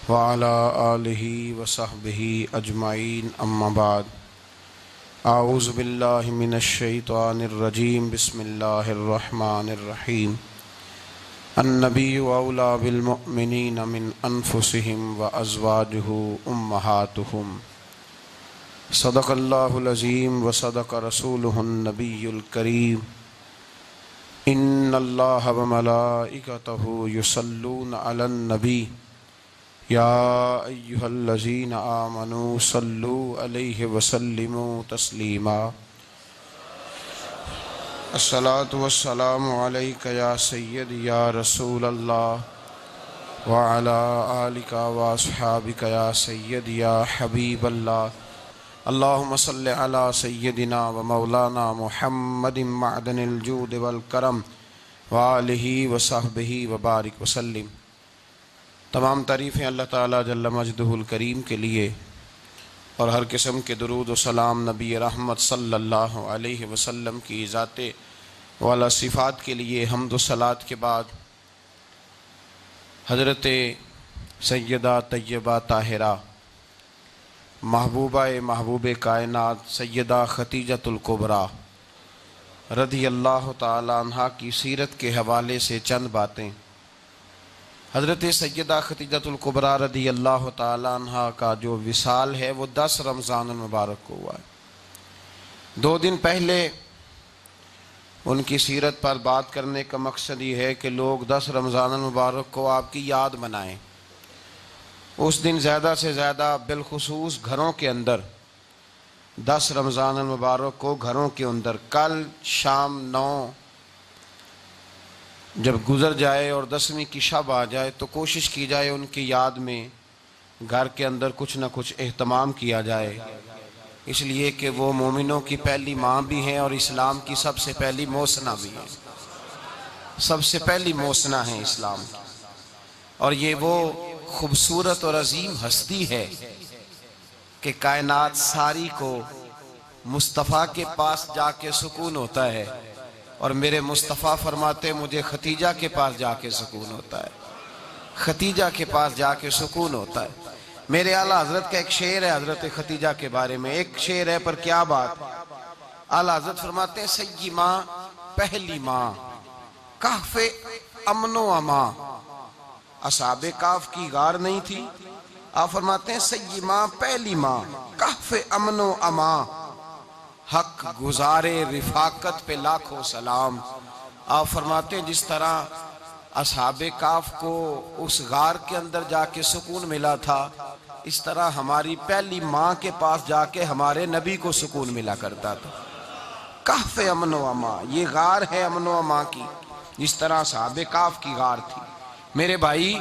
وعلى آلہ وصحبہ اجمعین اما بعد اعوذ باللہ من الشیطان الرجیم بسم اللہ الرحمن الرحیم النبی اولی بالمؤمنین من انفسہم وازواجہ امہاتہم صدق اللہ العظیم وصدق رسولہ النبی الکریم ان اللہ وملائکتہ یصلون علی النبی یا ایہا الذین آمنوا صلوا علیہ وسلموا تسلیما الصلاۃ والسلام علیک یا سیدی یا رسول اللہ وعلی آلک واصحابک یا سیدی یا حبیب اللہ اللہم صلی علی سیدنا و مولانا محمد معدن الجود والکرم وآلہ وصحبہ وبارک وسلم۔ تمام تعریفیں اللہ تعالیٰ جل مجدہ الکریم کے لیے اور ہر قسم کے درود و سلام نبی رحمت صلی اللہ علیہ وسلم کی ذات والا صفات کے لیے حمد و صلات کے بعد حضرت سیدہ طیبہ طاہرہ محبوبہ محبوب کائنات سیدہ خدیجۃ الکبریٰ رضی اللہ تعالیٰ عنہا کی سیرت کے حوالے سے چند باتیں۔ حضرت سیدہ خدیجۃ الکبریٰ رضی اللہ تعالیٰ عنہا کا جو وصال ہے وہ 10 رمضان المبارک کو ہوا ہے۔ 2 دن پہلے ان کی سیرت پر بات کرنے کا مقصد یہ ہے کہ لوگ 10 رمضان المبارک کو آپ کی یاد منائیں۔ اس دن زیادہ سے زیادہ بالخصوص گھروں کے اندر 10 رمضان المبارک کو گھروں کے اندر کل شام 9 جب گزر جائے اور 10ویں کی شب آ جائے تو کوشش کی جائے ان کی یاد میں گھر کے اندر کچھ نہ کچھ اہتمام کیا جائے، اس لیے کہ وہ مومنوں کی پہلی ماں بھی ہیں اور اسلام کی سب سے پہلی موسنہ بھی ہیں، سب سے پہلی موسنہ ہیں اسلام کی، اور یہ وہ خوبصورت اور عظیم ہستی ہے کہ کائنات ساری کو مصطفیٰ کے پاس جا کے سکون ہوتا ہے، اور میرے مصطفیٰ فرماتے مجھے ختیجہ کے پاس جا کے سکون ہوتا ہے، ختیجہ کے پاس جا کے سکون ہوتا ہے۔ میرے اعلیٰ حضرت کا ایک شعر ہے حضرت ختیجہ کے بارے میں، ایک شعر ہے پر کیا بات۔ اعلیٰ حضرت فرماتے ہیں سیدی ماں پہلی ماں کہف امن و امان، اصحاب کہف کی غار نہیں تھی، آپ فرماتے ہیں سیدی ماں پہلی ماں کہف امن و امان، حق گزارے رفاقت پہ لاکھوں سلام۔ آپ فرماتے ہیں جس طرح اصحاب کہف کو اس غار کے اندر جا کے سکون ملا تھا، اس طرح ہماری پہلی ماں کے پاس جا کے ہمارے نبی کو سکون ملا کرتا تھا۔ کہف امن و امان، یہ غار ہے امن و امان کی، جس طرح اصحاب کہف کی غار تھی۔ میرے بھائی،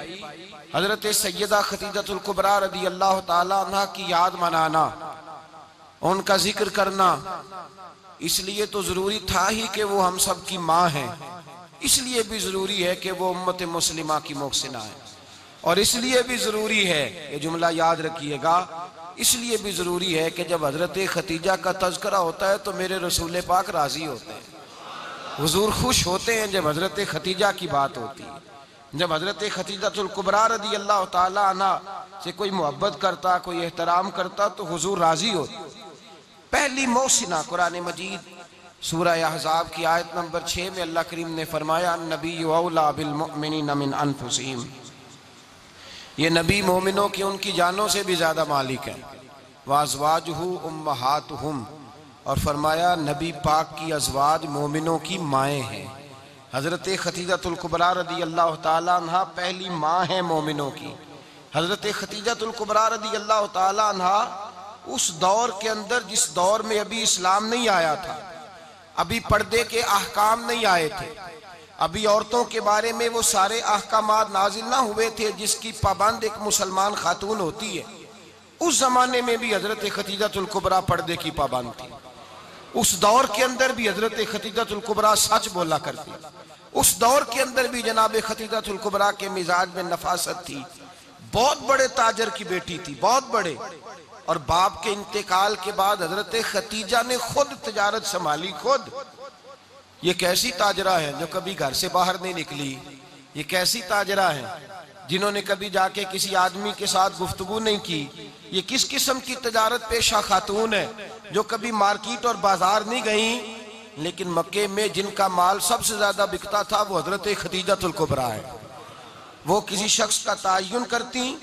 حضرت سیدہ خدیجۃ الکبریٰ رضی اللہ تعالیٰ عنہ کی یاد منانا، ان کا ذکر کرنا اس لیے تو ضروری تھا ہی کہ وہ ہم سب کی ماں ہیں، اس لیے بھی ضروری ہے کہ وہ امت مسلمہ کی محسنہ ہے، اور اس لیے بھی ضروری ہے، یہ جملہ یاد رکھیے گا، اس لیے بھی ضروری ہے کہ جب حضرت ختیجہ کا تذکرہ ہوتا ہے تو میرے رسول پاک راضی ہوتے ہیں، حضور خوش ہوتے ہیں جب حضرت ختیجہ کی بات ہوتی ہے۔ جب حضرت خدیجۃ الکبریٰ رضی اللہ تعالیٰ عنہ سے کوئی محبت کرتا، کوئی احترام کرتا تو حضور راضی ہوتے۔ پہلی محسنہ قرآن مجید سورہ احزاب کی آیت نمبر 6 میں اللہ کریم نے فرمایا النبی اولی بالمؤمنین من انفسہم، یہ نبی مومنوں کی ان کی جانوں سے بھی زیادہ مالک ہے، وازواجہ امہاتہم، اور فرمایا نبی پاک کی ازواج مومنوں کی مائیں ہیں۔ حضرت خدیجۃ الکبریٰ رضی اللہ تعالیٰ عنہ پہلی ماں ہیں مومنوں کی۔ حضرت خدیجۃ الکبریٰ رضی اللہ تعالیٰ عنہ اس دور کے اندر جس دور میں ابھی اسلام نہیں آیا تھا، ابھی پردے کے احکام نہیں آئے تھے، ابھی عورتوں کے بارے میں وہ سارے احکامات نازل نہ ہوئے تھے جس کی پابند ایک مسلمان خاتون ہوتی ہے، اس زمانے میں بھی حضرت خدیجۃ الکبریٰ پردے کی پابند تھی۔ اس دور کے اندر بھی حضرت خدیجۃ الکبریٰ سچ بولا کرتی، اس دور کے اندر بھی جناب خدیجۃ الکبریٰ کے مزاج میں نفاست تھی، بہت بڑے تاجر کی بیٹی تھی، بہت بڑے، اور باپ کے انتقال کے بعد حضرت خدیجہ نے خود تجارت سنبھالی، خود۔ یہ کیسی تاجرہ ہے جو کبھی گھر سے باہر نہیں نکلی، یہ کیسی تاجرہ ہے جنہوں نے کبھی جا کے کسی آدمی کے ساتھ گفتگو نہیں کی. یہ کس قسم کی تجارت پیشہ خاتون ہے جو کبھی مارکیٹ اور بازار نہیں گئیں، لیکن مکے میں جن کا مال سب سے زیادہ بکتا تھا وہ حضرت خدیجہ الکبریٰ ہے. وہ کسی شخص کا تعین کرتی،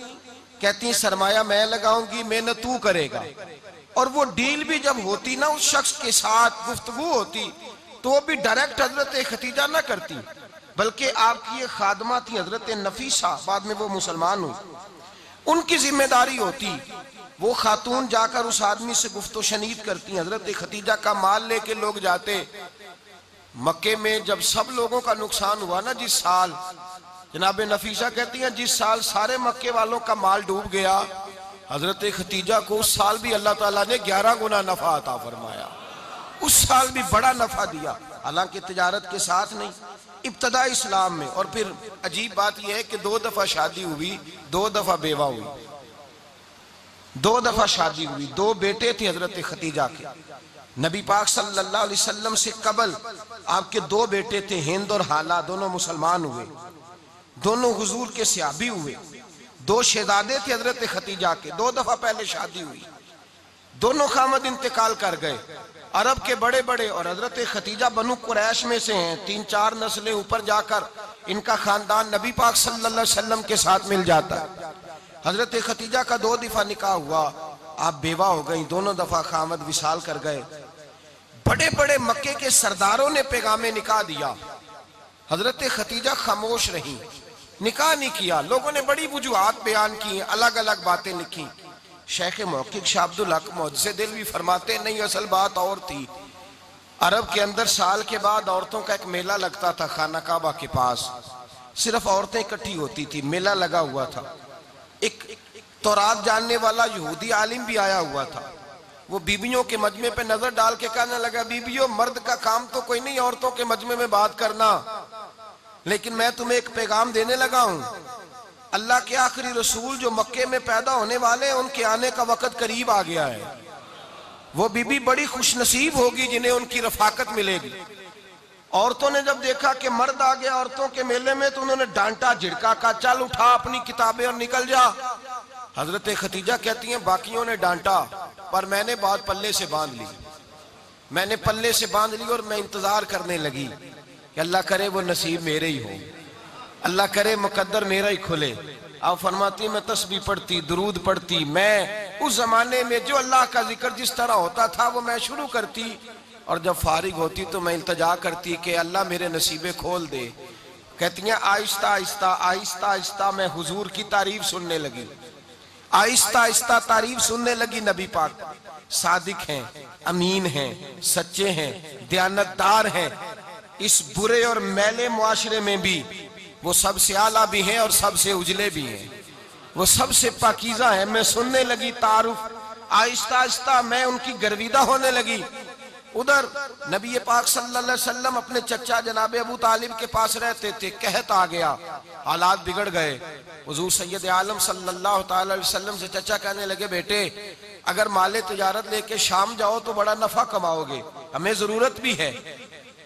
کہتی سرمایہ میں لگاؤں گی، محنت تو کرے گا. اور وہ ڈیل بھی جب ہوتی نا، اس شخص کے ساتھ گفتگو ہوتی تو وہ بھی ڈائریکٹ حضرت خدیجہ نہ کرتی، بلکہ آپ کی ایک خادمہ تھی حضرت نفیسہ، بعد میں وہ مسلمان ہوئی، ان کی ذمہ داری ہوتی. وہ خاتون جا کر اس آدمی سے گفت و شنید کرتی. حضرت خدیجہ کا مال لے کے لوگ جاتے. مکے میں جب سب لوگوں کا نقصان ہوا نا جس سال، جناب نفیسہ کہتی ہیں جس سال سارے مکے والوں کا مال ڈوب گیا، حضرت خدیجہ کو اس سال بھی اللہ تعالیٰ نے 11 گنا نفع عطا فرمایا. اس سال بھی بڑا نفع دیا، حالانکہ تجارت کے ساتھ نہیں، ابتدا اسلام میں. اور پھر عجیب بات یہ ہے کہ 2 دفعہ شادی ہوئی، 2 دفعہ بیوہ ہوئی. 2 دفعہ شادی ہوئی. 2 بیٹے تھے حضرت خدیجہ کے. نبی پاک صلی اللہ علیہ وسلم سے قبل آپ کے 2 بیٹے تھے، ہند اور حالہ، دونوں مسلمان ہوئے، دونوں حضور کے صحابی ہوئے. 2 شہزادے تھے حضرت خدیجہ کے، 2 دفعہ پہلے شادی ہوئی. دونوں خامد انتقال کر گئے، عرب کے بڑے بڑے. اور حضرت خدیجہ بنو قریش میں سے ہیں، 3-4 نسلیں اوپر جا کر ان کا خاندان نبی پاک صلی اللہ علیہ وسلم کے ساتھ مل جاتا ہے. حضرت خدیجہ کا 2 دفعہ نکاح ہوا، آپ بیوہ ہو گئیں، دونوں دفعہ خامد وصال کر گئے. بڑے بڑے مکے کے سرداروں نے پیغام نکاح دیا، حضرت خدیجہ خاموش رہیں، نکاح نہیں کیا. لوگوں نے بڑی وجوہات بیان کی، الگ الگ باتیں لکھی. شیخ محقق شاہ عبدالحق محدث دہلوی فرماتے نہیں، اصل بات اور تھی. عرب کے اندر سال کے بعد عورتوں کا ایک میلہ لگتا تھا خانہ کعبہ کے پاس، صرف عورتیں اکٹھی ہوتی تھی، میلہ لگا ہوا تھا. ایک تورات جاننے والا یہودی عالم بھی آیا ہوا تھا. وہ بیبیوں کے مجمع پہ نظر ڈال کے کہنے لگا، بیبیوں مرد کا کام تو کوئی نہیں عورتوں کے مجمع میں بات کرنا، لیکن میں تمہیں ایک پیغام دینے لگا ہوں. اللہ کے آخری رسول جو مکے میں پیدا ہونے والے ہیں، ان کے آنے کا وقت قریب آ گیا ہے. وہ بیوی بڑی خوش نصیب ہوگی جنہیں ان کی رفاقت ملے گی. عورتوں نے جب دیکھا کہ مرد آ گیا عورتوں کے میلے میں تو انہوں نے ڈانٹا جھڑکا، کہا چل اٹھا اپنی کتابیں اور نکل جا. حضرت خدیجہ کہتی ہیں باقیوں نے ڈانٹا پر میں نے بات پلے سے باندھ لی. میں نے پلے سے باندھ لی اور میں انتظار کرنے لگی کہ اللہ کرے وہ نصیب میرے ہی ہو، اللہ کرے مقدر میرا ہی کھلے. آپ فرماتی میں تسبیح پڑھتی، درود پڑھتی. میں اس زمانے میں جو اللہ کا ذکر جس طرح ہوتا تھا وہ میں شروع کرتی، اور جب فارغ ہوتی تو میں التجا کرتی کہ اللہ میرے نصیبے کھول دے. کہتی ہیں آہستہ آہستہ آہستہ آہستہ میں حضور کی تعریف سننے لگی، آہستہ آہستہ تعریف سننے لگی. نبی پاک صادق ہیں، امین ہیں، سچے ہیں، دیانتدار ہیں. اس برے اور میلے معاشرے میں بھی وہ سب سے اعلیٰ بھی ہیں اور سب سے اجلے بھی ہیں، وہ سب سے پاکیزہ ہیں. میں سننے لگی تعارف، آہستہ آہستہ میں ان کی گرویدہ ہونے لگی. ادھر نبی پاک صلی اللہ علیہ وسلم اپنے چچا جناب ابو طالب کے پاس رہتے تھے. قحط آ گیا، حالات بگڑ گئے. حضور سید عالم صلی اللہ تعالی علیہ وسلم سے چچا کہنے لگے بیٹے اگر مال تجارت لے کے شام جاؤ تو بڑا نفع کماؤ گے، ہمیں ضرورت بھی ہے،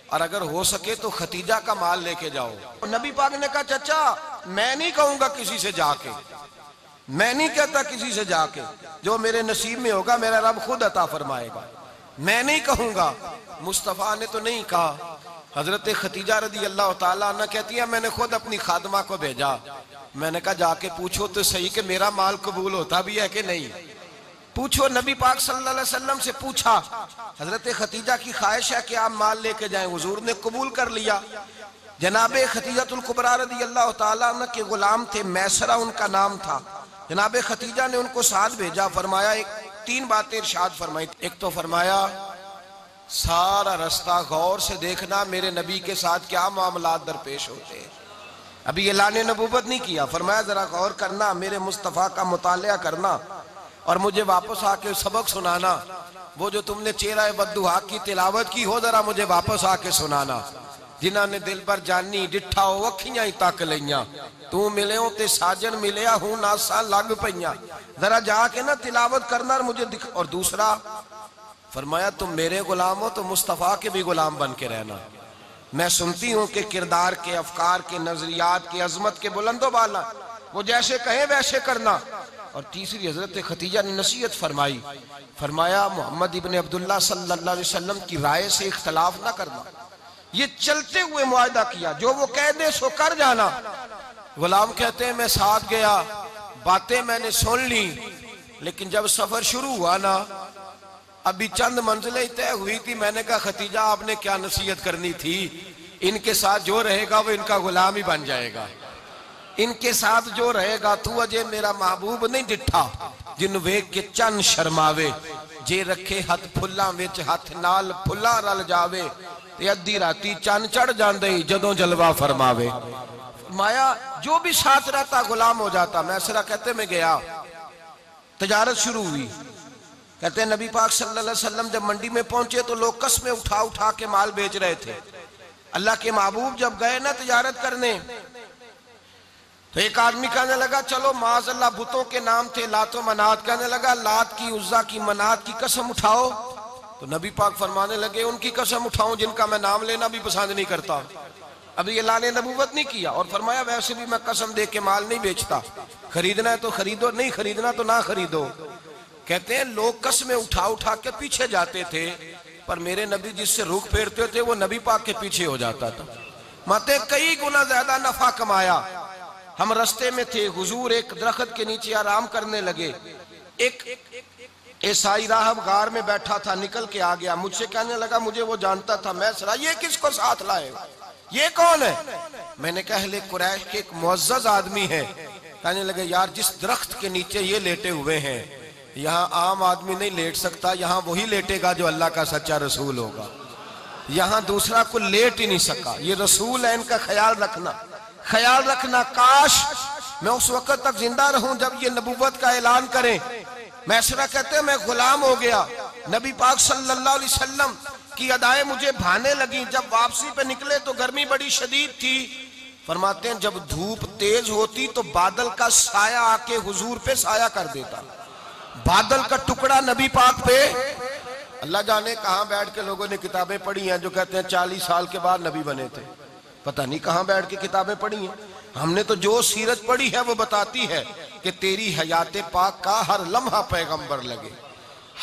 اور اگر ہو سکے تو خدیجہ کا مال لے کے جاؤ. نبی پاک نے کہا چچا میں نہیں کہوں گا کسی سے جا کے، میں نہیں کہتا کسی سے جا کے، جو میرے نصیب میں ہوگا میرا رب خود عطا فرمائے گا، میں نہیں کہوں گا. مصطفیٰ نے تو نہیں کہا. حضرت خدیجہ رضی اللہ تعالیٰ عنہ کہتی ہے میں نے خود اپنی خادمہ کو بھیجا. میں نے کہا جا کے پوچھو تو صحیح کہ میرا مال قبول ہوتا بھی ہے کہ نہیں، پوچھو. نبی پاک صلی اللہ علیہ وسلم سے پوچھا. حضرت خدیجہ کی خواہش ہے کہ آپ مال لے کے جائیں، حضور نے قبول کر لیا. جناب خدیجہ الکبریٰ رضی اللہ تعالیٰ عنہ کے غلام تھے، میسرہ ان کا نام تھا. جناب خدیجہ نے ان کو ساتھ بھیجا. فرمایا 3 باتیں ارشاد فرمائی. ایک تو فرمایا سارا رستہ غور سے دیکھنا میرے نبی کے ساتھ کیا معاملات درپیش ہوتے ہیں. ابھی اعلان نبوت نہیں کیا، فرمایا ذرا غور کرنا، میرے مصطفیٰ کا مطالعہ کرنا اور مجھے واپس آ کے سبق سنانا. وہ جو تم نے چہرہ بددعا کی تلاوت کی ہو ذرا مجھے واپس آ کے سنانا. جنہاں نے دل پر جانی ڈٹھا ہو اکھیاں ہی تک لیاں، تو ملے ہوں تے ساجن ملیا ہوں ناساں لگ پئیاں. ذرا جا کے نا تلاوت کرنا اور مجھے اور دوسرا فرمایا تم میرے غلام ہو تو مصطفیٰ کے بھی غلام بن کے رہنا. میں سنتی ہوں کہ کردار کے، افکار کے، نظریات کے، عظمت کے بلند و بالا وہ جیسے کہیں ویسے کرنا۔ اور تیسری حضرت خدیجہ نے نصیحت فرمائی، فرمایا محمد ابن عبداللہ صلی اللہ علیہ وسلم کی رائے سے اختلاف نہ کرنا۔ یہ چلتے ہوئے معاہدہ کیا، جو وہ کہہ دے سو کر جانا۔ غلام کہتے ہیں میں ساتھ گیا، باتیں میں نے سن لی، لیکن جب سفر شروع ہوا نا، ابھی چند منزلیں طے ہوئی تھی، میں نے کہا خدیجہ آپ نے کیا نصیحت کرنی تھی، ان کے ساتھ جو رہے گا وہ ان کا غلام ہی بن جائے گا، ان کے ساتھ جو رہے گا تو اجے میرا محبوب نہیں ڈٹھا جن ویک کے چن شرماوے، جے رکھے ہاتھ پھلاں وچ ہاتھ نال پھلا رل جاوے، تے ادھی راتی چن چڑھ جاندے جدوں جلوہ فرماوے۔ فرمایا جو بھی ساتھ رہتا غلام ہو جاتا۔ میں اسرا کہتے میں گیا، تجارت شروع ہوئی۔ کہتے ہیں نبی پاک صلی اللہ علیہ وسلم جب منڈی میں پہنچے تو لوگ قسمیں اٹھا اٹھا کے مال بیچ رہے تھے۔ اللہ کے محبوب جب گئے نا تجارت کرنے تو ایک آدمی کہنے لگا چلو معاذ اللہ بتوں کے نام تھے لات و منات، کہنے لگا لات کی عزا کی منات کی قسم اٹھاؤ، تو نبی پاک فرمانے لگے ان کی قسم اٹھاؤں جن کا میں نام لینا بھی پسند نہیں کرتا۔ ابھی اللہ نے نبوت نہیں کیا، اور فرمایا ویسے بھی میں قسم دے کے مال نہیں بیچتا، خریدنا ہے تو خریدو، نہیں خریدنا تو نہ خریدو۔ کہتے ہیں لوگ قسمیں اٹھا اٹھا کے پیچھے جاتے تھے، پر میرے نبی جس سے رخ پھیرتے تھے وہ نبی پاک کے پیچھے ہو جاتا تھا۔ ماتے کئی گنا زیادہ نفع کمایا۔ ہم رستے میں تھے، حضور ایک درخت کے نیچے آرام کرنے لگے، ایک عیسائی راہب غار میں بیٹھا تھا، نکل کے آ گیا، مجھ سے کہنے لگا مجھے وہ جانتا تھا۔ میں سرا یہ کس کو ساتھ لائے، یہ کون ہے؟ میں نے کہا اہل قریش کے ایک معزز آدمی ہے۔ کہنے لگے یار جس درخت کے نیچے یہ لیٹے ہوئے ہیں یہاں عام آدمی نہیں لیٹ سکتا، یہاں وہی لیٹے گا جو اللہ کا سچا رسول ہوگا، یہاں دوسرا کو لیٹ ہی نہیں سکا، یہ رسول ہے، ان کا خیال رکھنا، خیال رکھنا۔ کاش میں اس وقت تک زندہ رہوں جب یہ نبوت کا اعلان کریں۔ میں اسرا کہتے ہیں میں غلام ہو گیا، نبی پاک صلی اللہ علیہ وسلم کی ادائیں مجھے بھانے لگیں۔ جب واپسی پہ نکلے تو گرمی بڑی شدید تھی، فرماتے ہیں جب دھوپ تیز ہوتی تو بادل کا سایہ آ کے حضور پہ سایہ کر دیتا، بادل کا ٹکڑا نبی پاک پہ۔ اللہ جانے کہاں بیٹھ کے لوگوں نے کتابیں پڑھی ہیں جو کہتے ہیں 40 سال کے بعد نبی بنے تھے، پتہ نہیں کہاں بیٹھ کے کتابیں پڑھی ہیں۔ ہم نے تو جو سیرت پڑھی ہے وہ بتاتی ہے کہ تیری حیات پاک کا ہر لمحہ پیغمبر لگے،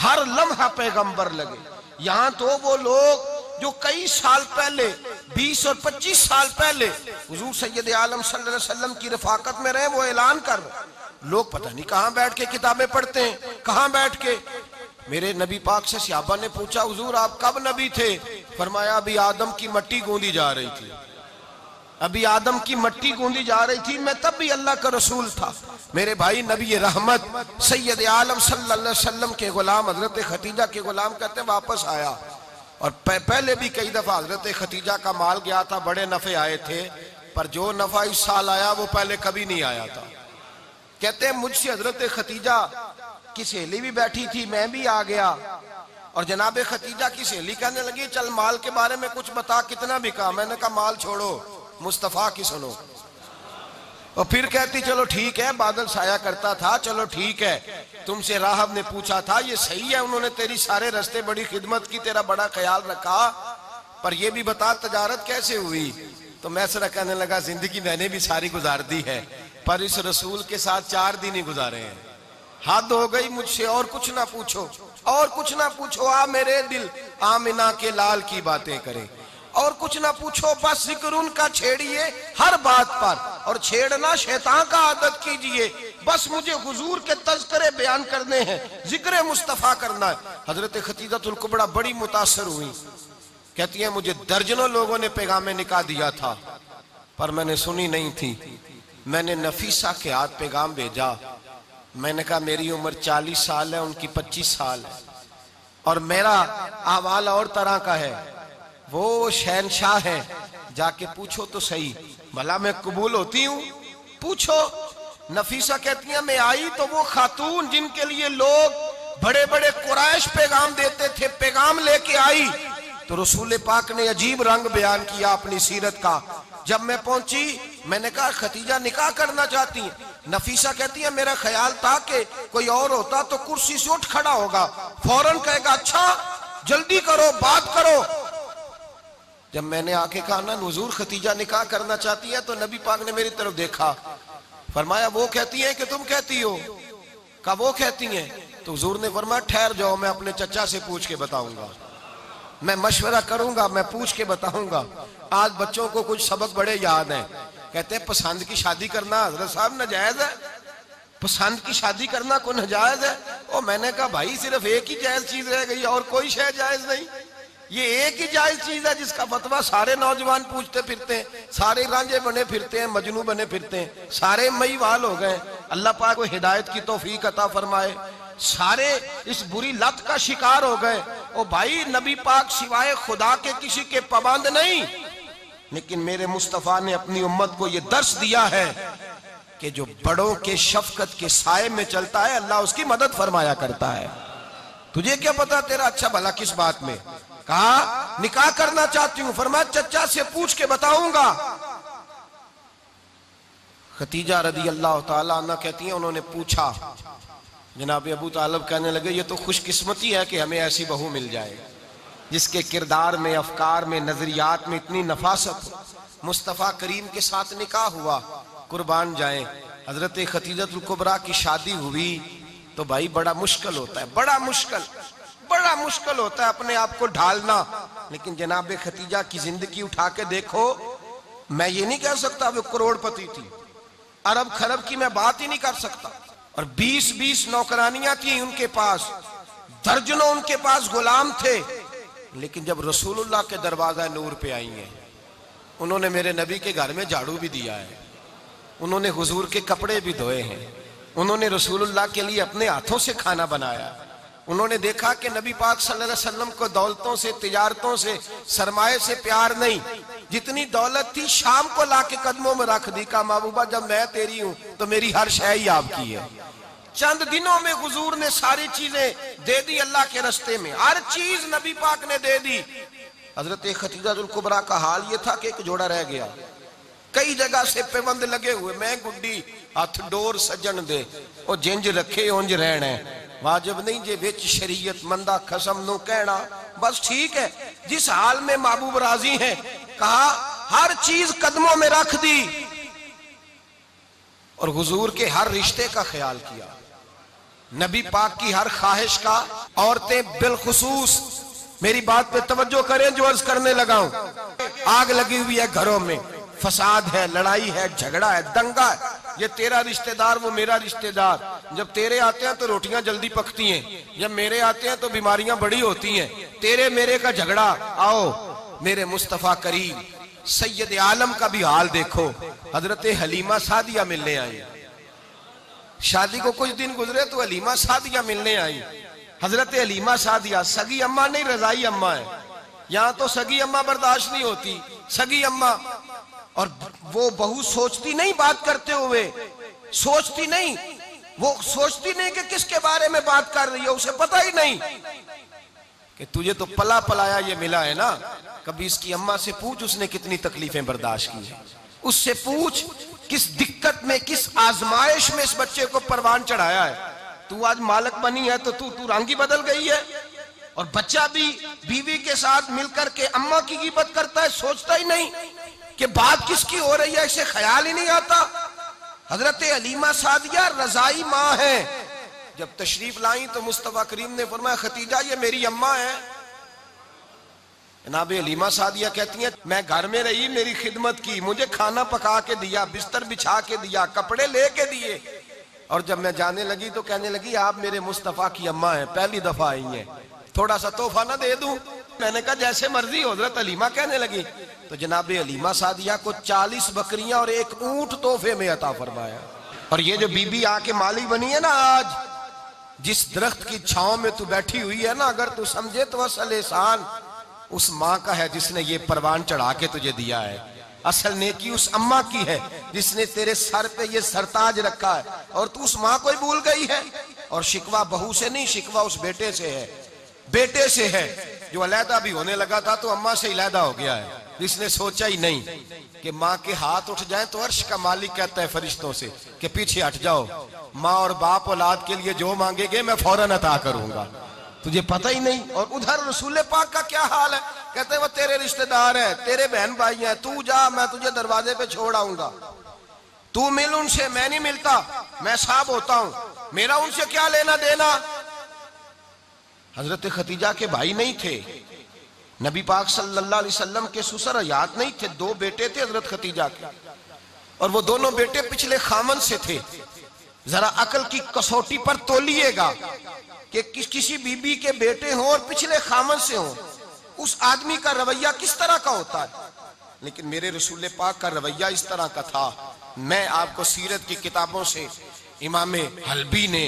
ہر لمحہ پیغمبر لگے۔ یہاں تو وہ لوگ جو کئی سال پہلے 20 اور 25 سال پہلے حضور سید عالم صلی اللہ علیہ وسلم کی رفاقت میں رہے، وہ اعلان کر رہے، لوگ پتہ نہیں کہاں بیٹھ کے کتابیں پڑھتے ہیں، کہاں بیٹھ کے۔ میرے نبی پاک سے صحابہ نے پوچھا حضور آپ کب نبی تھے؟ فرمایا ابھی آدم کی مٹی گوندی جا رہی تھی، ابھی آدم کی مٹی گوندی جا رہی تھی، میں تب بھی اللہ کا رسول تھا۔ میرے بھائی نبی رحمت سید عالم صلی اللہ علیہ وسلم کے غلام حضرت خدیجہ کے غلام کہتے ہیں واپس آیا، اور پہلے بھی کئی دفعہ حضرت خدیجہ کا مال گیا تھا، بڑے نفع آئے تھے، پر جو نفع اس سال آیا وہ پہلے کبھی نہیں آیا تھا۔ کہتے ہیں مجھ سے حضرت خدیجہ کی سہیلی بھی بیٹھی تھی، میں بھی آ گیا، اور جناب خدیجہ کی سہیلی کہنے لگی چل مال کے بارے میں کچھ بتا کتنا بکا۔ میں نے کہا مال چھوڑو مصطفیٰ کی سنو، اور پھر کہتی چلو ٹھیک ہے بادل سایہ کرتا تھا، چلو ٹھیک ہے، تم سے راہب نے پوچھا تھا یہ صحیح ہے، انہوں نے تیری سارے رستے بڑی خدمت کی، تیرا بڑا خیال رکھا، پر یہ بھی بتا تجارت کیسے ہوئی؟ تو میں سرا کہنے لگا زندگی میں نے بھی ساری گزار دی ہے، پر اس رسول کے ساتھ 4 دن ہی گزارے ہیں، حد ہو گئی مجھ سے، اور کچھ نہ پوچھو، اور کچھ نہ پوچھو، آ میرے دل آمنہ کے لال کی باتیں کرے، اور کچھ نہ پوچھو، بس ذکر ان کا چھیڑیے ہر بات پر، اور چھیڑنا شیطان کا عادت کیجئے، بس مجھے حضور کے تذکرے بیان کرنے ہیں، ذکر مصطفیٰ کرنا ہے۔ حضرت خدیجہ الکبریٰ بڑی متاثر ہوئی، کہتی ہیں مجھے درجنوں لوگوں نے پیغام نکاح دیا تھا، پر میں نے سنی نہیں تھی، میں نے نفیسہ کے ہاتھ پیغام بھیجا، میں نے کہا میری عمر 40 سال ہے، ان کی 25 سال ہے، اور میرا احوال اور طرح کا ہے، وہ شہنشاہ ہے، جا کے پوچھو تو صحیح، بھلا میں قبول ہوتی ہوں؟ پوچھو۔ نفیسہ کہتی ہیں میں آئی تو وہ خاتون جن کے لیے لوگ بڑے بڑے قریش پیغام دیتے تھے، پیغام لے کے آئی، تو رسول پاک نے عجیب رنگ بیان کیا اپنی سیرت کا۔ جب میں پہنچی میں نے کہا خدیجہ نکاح کرنا چاہتی ہیں؟ نفیسہ کہتی ہے میرا خیال تھا کہ کوئی اور ہوتا تو کرسی سے اٹھ کھڑا ہوگا، فوراً کہے گا اچھا جلدی کرو بات کرو۔ جب میں نے آ کے کہا نا حضور خدیجہ نکاح کرنا چاہتی ہے تو نبی پاک نے میری طرف دیکھا، فرمایا وہ کہتی ہیں کہ تم کہتی ہو؟ کہا وہ کہتی ہیں۔ تو حضور نے فرمایا ٹھہر جاؤ، میں اپنے چچا سے پوچھ کے بتاؤں گا، میں مشورہ کروں گا، میں پوچھ کے بتاؤں گا۔ آج بچوں کو کچھ سبق بڑے یاد ہیں، کہتے ہیں پسند کی شادی کرنا حضرت صاحب ناجائز ہے، پسند کی شادی کرنا کوئی ناجائز ہے؟ اور میں نے کہا بھائی صرف ایک ہی جائز چیز رہ گئی اور کوئی شے جائز نہیں، یہ ایک ہی جائز چیز ہے جس کا فتویٰ سارے نوجوان پوچھتے پھرتے ہیں، سارے رانجے بنے پھرتے ہیں، مجنوں بنے پھرتے ہیں، سارے مئی وال ہو گئے۔ اللہ پاک کو ہدایت کی توفیق عطا فرمائے۔ سارے اس بری لت کا شکار ہو گئے۔ او بھائی نبی پاک سوائے خدا کے کسی کے پابند نہیں، لیکن میرے مصطفیٰ نے اپنی امت کو یہ درس دیا ہے کہ جو بڑوں کے شفقت کے سائے میں چلتا ہے اللہ اس کی مدد فرمایا کرتا ہے۔ تجھے کیا پتا تیرا اچھا بھلا کس بات میں؟ کہا نکاح کرنا چاہتی ہوں، فرمایا چچا سے پوچھ کے بتاؤں گا۔ خدیجہ رضی اللہ تعالیٰ عنہ کہتی ہیں انہوں نے پوچھا، جناب ابو طالب کہنے لگے یہ تو خوش قسمتی ہے کہ ہمیں ایسی بہو مل جائے جس کے کردار میں، افکار میں، نظریات میں اتنی نفاست ہو۔ مصطفیٰ کریم کے ساتھ نکاح ہوا، قربان جائیں۔ حضرت خدیجہ الکبریٰ کی شادی ہوئی تو بھائی بڑا مشکل ہوتا ہے، بڑا مشکل ہوتا ہے اپنے آپ کو ڈھالنا، لیکن جناب خدیجہ کی زندگی اٹھا کے دیکھو، میں یہ نہیں کہہ سکتا وہ کروڑ پتی تھی، ارب خرب کی میں بات ہی نہیں کر سکتا، اور 20 نوکرانیاں تھیں ان کے پاس، درجنوں ان کے پاس غلام تھے، لیکن جب رسول اللہ کے دروازہ نور پہ آئی ہیں، انہوں نے میرے نبی کے گھر میں جھاڑو بھی دیا ہے، انہوں نے حضور کے کپڑے بھی دھوئے ہیں، انہوں نے رسول اللہ کے لیے اپنے ہاتھوں سے کھانا بنایا، انہوں نے دیکھا کہ نبی پاک صلی اللہ علیہ وسلم کو دولتوں سے، تجارتوں سے، سرمایہ سے پیار نہیں، جتنی دولت تھی شام کو لا کے قدموں میں رکھ دی، کہا محبوبہ جب میں تیری ہوں تو میری ہر شے ہی آپ کی ہے۔ چند دنوں میں حضور نے ساری چیزیں دے دی اللہ کے رستے میں، ہر چیز نبی پاک نے دے دی۔ حضرت خدیجہ الکبریٰ کا حال یہ تھا کہ ایک جوڑا رہ گیا، کئی جگہ سے پیوند لگے ہوئے، میں گڈی ہاتھ ڈور سجن دے او جنج رکھے اونج رہنے، واجب نہیں جے وچ شریعت مندہ قسم نو کہنا، بس ٹھیک ہے جس حال میں محبوب راضی ہیں، کہا ہر چیز قدموں میں رکھ دی اور حضور کے ہر رشتے کا خیال کیا، نبی پاک کی ہر خواہش کا۔ عورتیں بالخصوص میری بات پہ توجہ کریں جو عرض کرنے لگا ہوں، آگ لگی ہوئی ہے گھروں میں، فساد ہے، لڑائی ہے، جھگڑا ہے، دنگا ہے، یہ تیرا رشتہ دار وہ میرا رشتہ دار، جب تیرے آتے ہیں تو روٹیاں جلدی پکتی ہیں، جب میرے آتے ہیں تو بیماریاں بڑی ہوتی ہیں، تیرے میرے کا جھگڑا۔ آؤ میرے مصطفیٰ کریم سید عالم کا بھی حال دیکھو، حضرت حلیمہ سعدیہ ملنے آئی، شادی کو کچھ دن گزرے تو حلیمہ سعدیہ ملنے آئی۔ حضرت حلیمہ سعدیہ سگی اماں نہیں رضائی اماں ہے، یہاں تو سگی اماں برداشت نہیں ہوتی، سگی اماں، اور وہ بہو سوچتی نہیں بات کرتے ہوئے، سوچتی نہیں، وہ سوچتی نہیں کہ کس کے بارے میں بات کر رہی ہے، اسے پتہ ہی نہیں کہ تجھے تو پلا پلایا یہ ملا ہے نا، کبھی اس کی اماں سے پوچھ اس نے کتنی تکلیفیں برداشت کی ہیں، اس سے پوچھ کس دقت میں، کس آزمائش میں اس بچے کو پروان چڑھایا ہے۔ تو آج مالک بنی ہے تو تو رنگ ہی بدل گئی ہے، اور بچہ بھی بیوی کے ساتھ مل کر کے اماں کی غیبت کرتا ہے، سوچتا ہی نہیں کہ بات کس کی ہو رہی ہے، اسے خیال ہی نہیں آتا۔ حضرت حلیمہ سعدیہ رضائی ماں ہے، جب تشریف لائیں تو مصطفیٰ کریم نے فرمایا خدیجہ یہ میری اماں ہے۔ جناب حلیمہ سعدیہ کہتی ہیں میں گھر میں رہی، میری خدمت کی، مجھے کھانا پکا کے دیا، بستر بچھا کے دیا، کپڑے لے کے دیے، اور جب میں جانے لگی تو کہنے لگی آپ میرے مصطفیٰ کی اماں ہیں، پہلی دفعہ آئی ہیں، تھوڑا سا تحفہ نہ دے دوں؟ میں نے کہا جیسے مرضی۔ حضرت حلیمہ کہنے لگی تو جناب حلیمہ سعدیہ کو 40 بکریاں اور 1 اونٹ تحفے میں عطا فرمایا۔ اور یہ جو بی بی آ کے مالی بنی ہے نا آج، جس درخت کی چھاؤں میں تو بیٹھی ہوئی ہے نا، اگر تو سمجھے تو اصل احسان اس ماں کا ہے جس نے یہ پروان چڑھا کے تجھے دیا ہے، اصل نیکی اس اماں کی ہے جس نے تیرے سر پہ یہ سرتاج رکھا ہے، اور تو اس ماں کو ہی بھول گئی ہے۔ اور شکوہ بہو سے نہیں، شکوہ اس بیٹے سے ہے، بیٹے سے ہے جو علیحدہ بھی ہونے لگا تھا تو اماں سے علیحدہ ہو گیا ہے، جس نے سوچا ہی نہیں کہ ماں کے ہاتھ اٹھ جائیں تو عرش کا مالک کہتا ہے فرشتوں سے کہ پیچھے ہٹ جاؤ، ماں اور باپ اولاد کے لیے جو مانگے گے میں فوراً عطا کروں گا، تجھے پتہ ہی نہیں۔ اور ادھر رسول پاک کا کیا حال ہے، کہتے ہیں وہ تیرے رشتہ دار ہے، تیرے بہن بھائی ہیں، تو جا میں تجھے دروازے پہ چھوڑ آؤں گا۔ تو مل ان سے، میں نہیں ملتا، میں صاحب ہوتا ہوں، میرا ان سے کیا لینا دینا۔ حضرت خدیجہ کے بھائی نہیں تھے، نبی پاک صلی اللہ علیہ وسلم کے سسر حیات نہیں تھے، 2 بیٹے تھے حضرت خدیجہ کے، اور وہ دونوں بیٹے پچھلے خامن سے تھے۔ ذرا عقل کی کسوٹی پر تولیے گا کہ کسی بی بی کے بیٹے ہوں اور پچھلے خامن سے ہوں، اس آدمی کا رویہ کس طرح کا ہوتا ہے۔ لیکن میرے رسول پاک کا رویہ اس طرح کا تھا۔ میں آپ کو سیرت کی کتابوں سے، امام حلبی نے،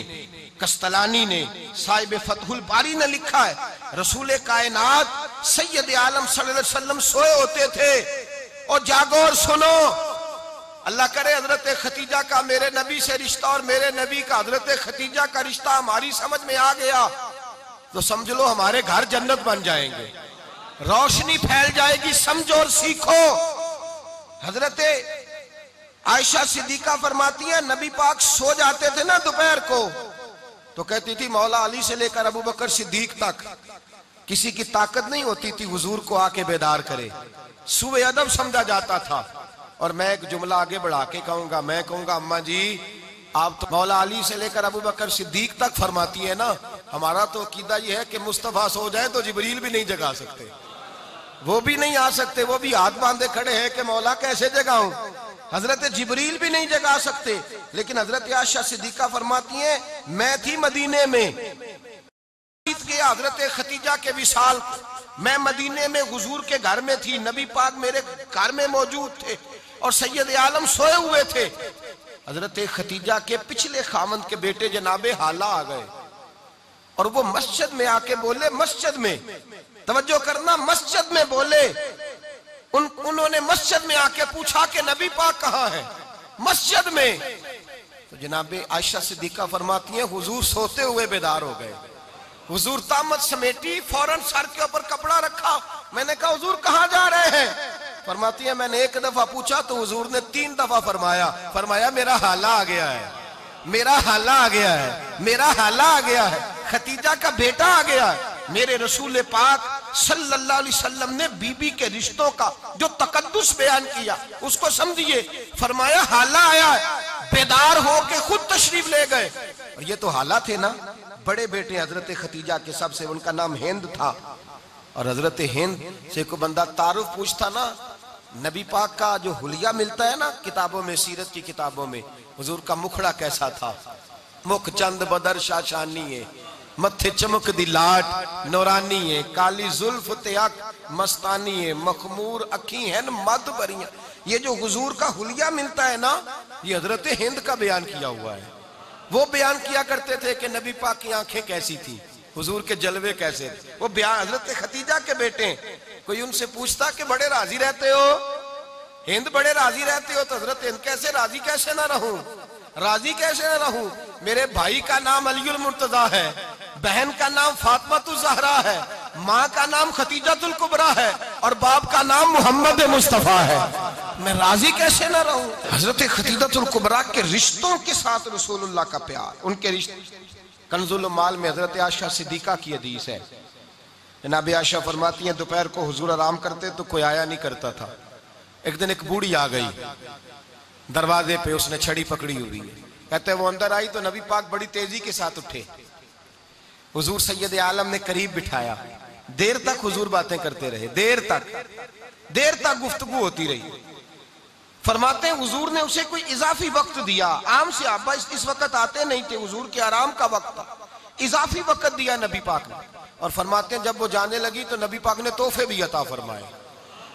کستلانی نے، صاحب فتح الباری نے لکھا ہے، رسول کائنات سید عالم صلی اللہ علیہ وسلم سوئے ہوتے تھے، اور جاگو اور سنو، اللہ کرے حضرت خدیجہ کا میرے نبی سے رشتہ اور میرے نبی کا حضرت خدیجہ کا رشتہ ہماری سمجھ میں آ گیا تو سمجھ لو ہمارے گھر جنت بن جائیں گے، روشنی پھیل جائے گی۔ سمجھو اور سیکھو۔ حضرت عائشہ صدیقہ فرماتی ہیں نبی پاک سو جاتے تھے نا دوپہر کو تو کہتی تھی مولا علی سے لے کر ابو بکر صدیق تک کسی کی طاقت نہیں ہوتی تھی حضور کو آ کے بیدار کرے، سوء ادب سمجھا جاتا تھا۔ اور میں ایک جملہ آگے بڑھا کے کہوں گا، میں کہوں گا اماں جی آپ تو مولا علی سے لے کر ابو بکر صدیق تک فرماتی ہے نا، ہمارا تو عقیدہ یہ ہے کہ مصطفیٰ سو جائے تو جبریل بھی نہیں جگا سکتے، وہ بھی نہیں آ سکتے، وہ بھی ہاتھ باندھے کھڑے ہیں کہ مولا کیسے جگاؤں، حضرت جبریل بھی نہیں جگا سکتے۔ لیکن حضرت عائشہ صدیقہ فرماتی ہیں میں تھی مدینے میں حضرت خدیجہ کے وصال، میں مدینے میں حضور کے گھر میں تھی، نبی پاک میرے گھر میں موجود تھے اور سید عالم سوئے ہوئے تھے۔ حضرت خدیجہ کے پچھلے خامند کے بیٹے جناب حالہ آ گئے اور وہ مسجد میں آ کے بولے، مسجد میں توجہ کرنا، مسجد میں بولے، انہوں نے مسجد میں آ کے پوچھا کہ نبی پاک کہاں ہے، مسجد میں۔ تو جناب عائشہ صدیقہ فرماتی ہیں حضور سوتے ہوئے بیدار ہو گئے، حضور طامت سمیٹی، فوراً سر کے اوپر کپڑا رکھا، میں نے کہا حضور کہاں جا رہے ہیں؟ فرماتی ہے میں نے 1 دفعہ پوچھا تو حضور نے 3 دفعہ فرمایا میرا حالہ آ گیا ہے، میرا حالہ آ گیا ہے، میرا حالہ آ گیا ہے، خدیجہ کا بیٹا آ گیا ہے۔ میرے رسول پاک صلی اللہ علیہ وسلم نے بی بی کے رشتوں کا جو تقدس بیان کیا اس کو سمجھیے، فرمایا حالہ آیا ہے، بیدار ہو کے خود تشریف لے گئے۔ اور یہ تو حالہ تھے نا، بڑے بیٹے حضرت خدیجہ کے سب سے، ان کا نام ہند تھا، اور حضرت ہند سے کوئی بندہ تعارف پوچھتا نا، نبی پاک کا جو حلیہ ملتا ہے نا کتابوں میں، سیرت کی کتابوں میں، حضور کا مکھڑا کیسا تھا، مکھ چند بدر شاشانی ہے، متھے چمک دی لاٹ نورانی ہے، کالی زلف تیاک مستانی ہے، مخمور اکھی ہیں مد بریاں۔ یہ جو حضور کا حلیہ ملتا ہے نا، یہ حضرت ہند کا بیان کیا ہوا ہے۔ وہ بیان کیا کرتے تھے کہ نبی پاک کی آنکھیں کیسی تھی، حضور کے جلوے کیسے تھے، وہ بیان حضرت خدیجہ کے بیٹے ہیں۔ کوئی ان سے پوچھتا کہ بڑے راضی رہتے ہو، ہند بڑے راضی رہتے ہو، تو حضرت ہند کیسے راضی کیسے نہ رہوں، راضی کیسے نہ رہوں، میرے بھائی کا نام علی المرتضیٰ ہے، بہن کا نام فاطمہ الزہرا ہے، ماں کا نام خدیجہ الکبریٰ ہے، اور باپ کا نام محمد مصطفیٰ ہے، میں راضی کیسے نہ رہوں۔ حضرت خدیجہ الکبریٰ کے رشتوں کے ساتھ رسول اللہ کا پیار، ان کے رشتے۔ کنز المال میں حضرت عائشہ صدیقہ کی حدیث ہے، جناب عائشہ فرماتی ہیں دوپہر کو حضور آرام کرتے تو کوئی آیا نہیں کرتا تھا، ایک دن ایک بوڑھی آ گئی دروازے پہ، اس نے چھڑی پکڑی ہوئی ہے، کہتے ہیں وہ اندر آئی تو نبی پاک بڑی تیزی کے ساتھ اٹھے، حضور سید عالم نے قریب بٹھایا، دیر تک حضور باتیں کرتے رہے، دیر تک گفتگو ہوتی رہی۔ فرماتے ہیں حضور نے اسے کوئی اضافی وقت دیا، عام صحابہ اس وقت آتے نہیں تھے، حضور کے آرام کا وقت تھا، اضافی وقت دیا نبی پاک نے، اور فرماتے ہیں جب وہ جانے لگی تو نبی پاک نے تحفے بھی عطا فرمائے،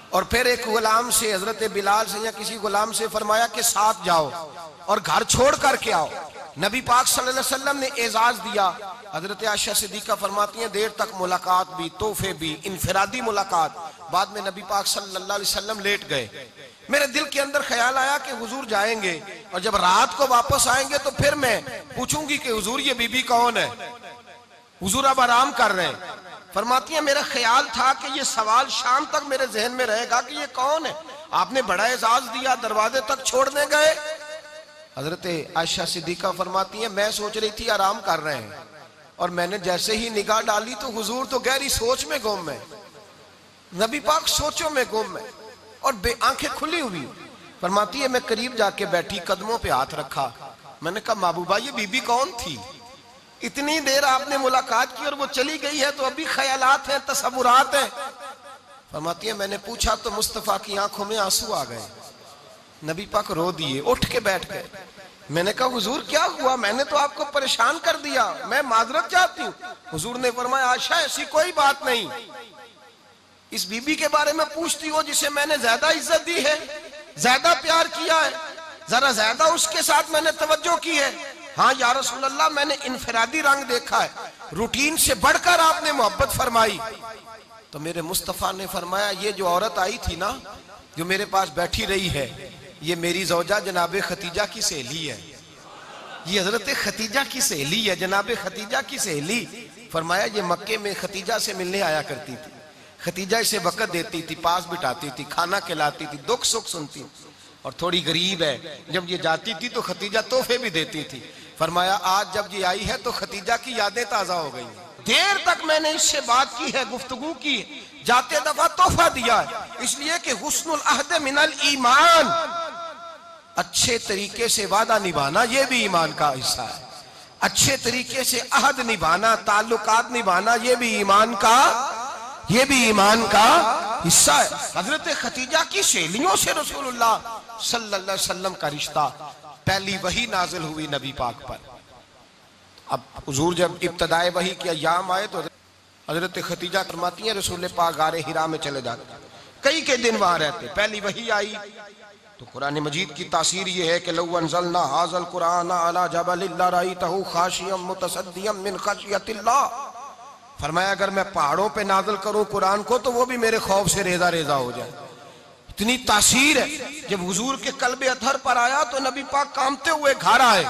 اور پھر ایک غلام سے، حضرت بلال سے یا کسی غلام سے فرمایا کہ ساتھ جاؤ اور گھر چھوڑ کر کے آؤ۔ نبی پاک صلی اللہ علیہ وسلم نے اعزاز دیا۔ حضرت عائشہ صدیقہ فرماتی ہیں دیر تک ملاقات بھی، تحفے بھی، انفرادی ملاقات، بعد میں نبی پاک صلی اللہ علیہ وسلم لیٹ گئے۔ میرے دل کے اندر خیال آیا کہ حضور جائیں گے اور جب رات کو واپس آئیں گے تو پھر میں پوچھوں گی کہ حضور یہ بی بی کون ہے، حضور اب آرام کر رہے ہیں۔ فرماتی ہیں میرا خیال تھا کہ یہ سوال شام تک میرے ذہن میں رہے گا کہ یہ کون ہے، آپ نے بڑا اعزاز دیا، دروازے تک چھوڑنے گئے۔ حضرت عائشہ صدیقہ فرماتی ہیں میں سوچ رہی تھی آرام کر رہے ہیں، اور میں نے جیسے ہی نگاہ ڈالی تو حضور تو گہری سوچ میں گم ہے، نبی پاک سوچوں میں گم ہے اور آنکھیں کھلی ہوئی۔ فرماتی ہے میں قریب جا کے بیٹھی، قدموں پہ ہاتھ رکھا، میں نے کہا محبوبہ یہ بی بی کون تھی؟ اتنی دیر آپ نے ملاقات کی اور وہ چلی گئی ہے تو ابھی خیالات ہیں، تصورات ہیں۔ فرماتی ہے میں نے پوچھا تو مصطفیٰ کی آنکھوں میں آنسو آ گئے، نبی پاک رو دیے، اٹھ کے بیٹھ گئے۔ میں نے کہا حضور کیا ہوا؟ میں نے تو آپ کو پریشان کر دیا، میں معذرت چاہتی ہوں۔ حضور نے فرمایا عائشہ ایسی کوئی بات نہیں، اس بی بی کے بارے میں پوچھتی ہو جسے میں نے زیادہ عزت دی ہے، زیادہ پیار کیا ہے، ذرا زیادہ اس کے ساتھ میں نے توجہ کی ہے۔ ہاں یا رسول اللہ میں نے انفرادی رنگ دیکھا ہے، روٹین سے بڑھ کر آپ نے محبت فرمائی۔ تو میرے مصطفیٰ نے فرمایا یہ جو عورت آئی تھی نا، جو میرے پاس بیٹھی رہی ہے، یہ میری زوجہ جناب ختیجہ کی سہیلی ہے، یہ حضرت ختیجہ کی سہیلی ہے، جناب ختیجہ کی سہیلی۔ فرمایا یہ مکے میں ختیجہ سے ملنے آیا کرتی تھی، ختیجہ اسے وقت دیتی تھی، پاس بٹھاتی تھی، کھانا کھلاتی تھی، دکھ سکھ سنتی، اور تھوڑی غریب ہے، جب یہ جاتی تھی تو ختیجہ تحفے بھی دیتی تھی۔ فرمایا آج جب یہ آئی ہے تو ختیجہ کی یادیں تازہ ہو گئی، دیر تک میں نے اس سے بات کی ہے، گفتگو کی ہے، جاتے دفعہ تحفہ دیا ہے، اس لیے کہ حسن العہد من الایمان، اچھے طریقے سے وعدہ نبھانا یہ بھی ایمان کا حصہ ہے، اچھے طریقے سے عہد نبھانا، تعلقات نبھانا یہ بھی ایمان کا حصہ ہے۔ حضرت ختیجہ کی سہیلیوں سے رسول اللہ صلی اللہ علیہ وسلم کا رشتہ، پہلی وحی نازل ہوئی نبی پاک پر۔ اب حضور جب ابتدائے وحی کے ایام آئے تو حضرت ختیجہ فرماتی ہیں رسول پاک غار حرا میں چلے جاتے، کئی کے دن وہاں رہتے، پہلی وحی آئی تو قرآن مجید کی تاثیر یہ ہے کہ لو انزلنا ھذا القرآن علی جبل لرأیتہ خاشعا متصدعا من خشیۃ اللہ، فرمایا اگر میں پہاڑوں پہ نازل کروں قرآن کو تو وہ بھی میرے خوف سے ریزہ ریزہ ہو جائے، اتنی تاثیر ہے۔ جب حضور کے قلب اطہر پر آیا تو نبی پاک کامتے ہوئے گھر آئے،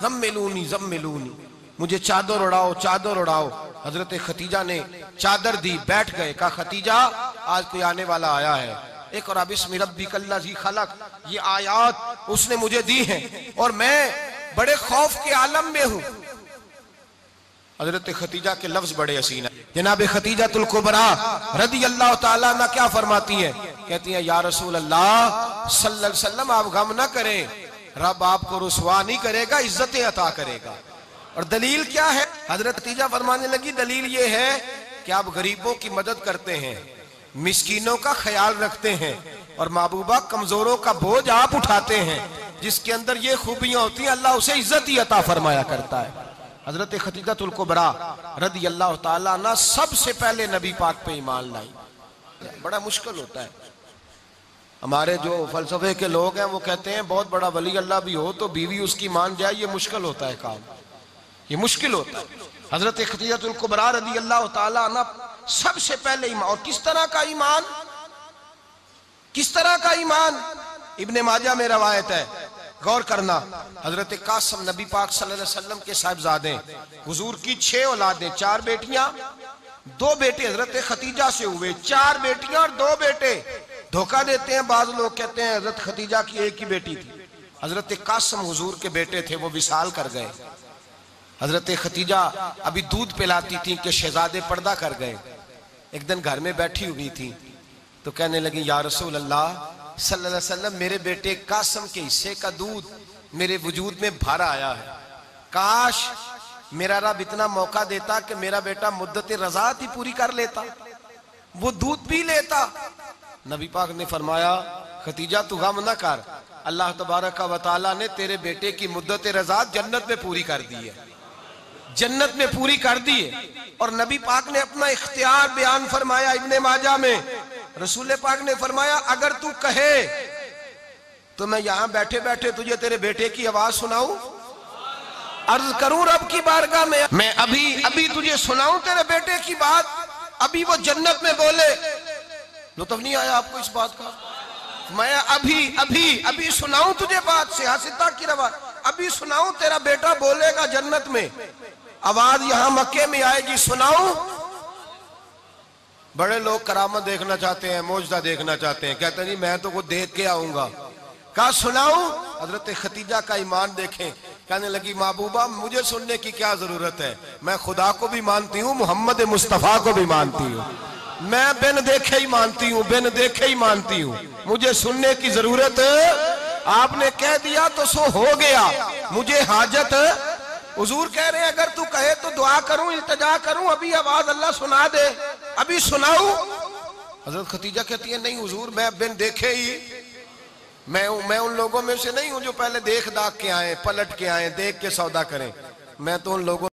زملونی زملونی، مجھے چادر اڑاؤ چادر اڑاؤ۔ حضرت ختیجہ نے چادر دی، بیٹھ گئے، کہا ختیجہ آج کوئی آنے والا آیا ہے، اقرأ بسم ربک الذی خلق، یہ آیات اس نے مجھے دی ہیں اور میں بڑے خوف کے عالم میں ہوں۔ حضرت ختیجہ کے لفظ بڑے حسین ہیں، جناب ختیجہ الکبریٰ رضی اللہ تعالیٰ عنہ کیا فرماتی ہیں؟ کہتی ہیں یا رسول اللہ صلی اللہ علیہ وسلم آپ غم نہ کریں، رب آپ کو رسوا نہیں کرے گا، عزتیں عطا کرے گا۔ اور دلیل کیا ہے؟ حضرت ختیجہ فرمانے لگی دلیل یہ ہے کہ آپ غریبوں کی مدد کرتے ہیں، مسکینوں کا خیال رکھتے ہیں، اور محبوبہ کمزوروں کا بوجھ آپ اٹھاتے ہیں، جس کے اندر یہ خوبیاں ہوتی ہیں اللہ اسے عزت ہی عطا فرمایا کرتا ہے۔ حضرت ختیجہ الکبریٰ رضی اللہ تعالیٰ عنہ سب سے پہلے نبی پاک پہ ایمان لائی۔ بڑا مشکل ہوتا ہے، ہمارے جو فلسفے کے لوگ ہیں وہ کہتے ہیں بہت بڑا ولی اللہ بھی ہو تو بیوی اس کی مان جائے، یہ مشکل ہوتا ہے کام، یہ مشکل ہوتا ہے۔ حضرت ختیجہ الکبریٰ رضی اللہ تعالیٰ عنہ سب سے پہلے ایمان، اور کس طرح کا ایمان؟ کس طرح کا ایمان؟ ابن ماجہ میں روایت ہے، غور کرنا، حضرت قاسم نبی پاک صلی اللہ علیہ وسلم کے صاحبزادے، حضور کی 6 اولادیں، 4 بیٹیاں 2 بیٹے حضرت ختیجہ سے ہوئے، 4 بیٹیاں اور 2 بیٹے۔ دھوکہ دیتے ہیں بعض لوگ، کہتے ہیں حضرت ختیجہ کی ایک ہی بیٹی تھی، حضرت قاسم حضور کے بیٹے تھے، وہ وصال کر گئے۔ حضرت ختیجہ ابھی دودھ پلاتی تھی کہ شہزادے پردہ کر گئے۔ ایک دن گھر میں بیٹھی ہوئی تھی تو کہنے لگی یا رسول اللہ صلی اللہ علیہ وسلم میرے بیٹے قاسم کے حصے کا دودھ میرے وجود میں بھر آیا ہے، کاش میرا رب اتنا موقع دیتا کہ میرا بیٹا مدت رضاعت ہی پوری کر لیتا، وہ دودھ پی لیتا۔ نبی پاک نے فرمایا ختیجہ تو غم نہ کر، اللہ تبارک و تعالیٰ نے تیرے بیٹے کی مدت رضاعت جنت میں پوری کر دی ہے، جنت میں پوری کر دی ہے۔ اور نبی پاک نے اپنا اختیار بیان فرمایا ابن ماجہ میں، رسول پاک نے فرمایا اگر تو کہے تو میں یہاں بیٹھے بیٹھے تجھے تیرے بیٹے کی آواز سناؤں، عرض کروں رب کی بارگاہ میں ابھی تجھے سناؤں تیرے بیٹے کی بات، ابھی وہ جنت میں بولے۔ لطف نہیں آیا آپ کو اس بات کا؟ میں ابھی سناؤں تجھے بات، سیاستہ کی روایت، ابھی سناؤں تیرا بیٹا بولے گا جنت میں، آواز یہاں مکے میں آئے گی، سناؤں؟ بڑے لوگ کرامت دیکھنا چاہتے ہیں، معجزہ دیکھنا چاہتے ہیں، کہتے ہیں جی میں تو وہ دیکھ کے آؤں گا، کہا سناؤں؟ حضرت ختیجہ کا ایمان دیکھیں، کہنے لگی محبوبہ مجھے سننے کی کیا ضرورت ہے، میں خدا کو بھی مانتی ہوں، محمد مصطفیٰ کو بھی مانتی ہوں۔ میں بن دیکھے ہی مانتی ہوں، بن دیکھے ہی مانتی ہوں، مجھے سننے کی ضرورت آپ نے کہہ دیا تو سو ہو گیا، مجھے حاجت حضور کہہ رہے ہیں اگر تو کہے تو دعا کروں، التجا کروں، ابھی آواز اللہ سنا دے، ابھی سناؤں؟ حضرت خدیجہ کہتی ہے نہیں حضور میں بن دیکھے ہی، میں ان لوگوں میں سے نہیں ہوں جو پہلے دیکھ داکھ کے آئیں، پلٹ کے آئیں، دیکھ کے سودا کریں، میں تو ان لوگوں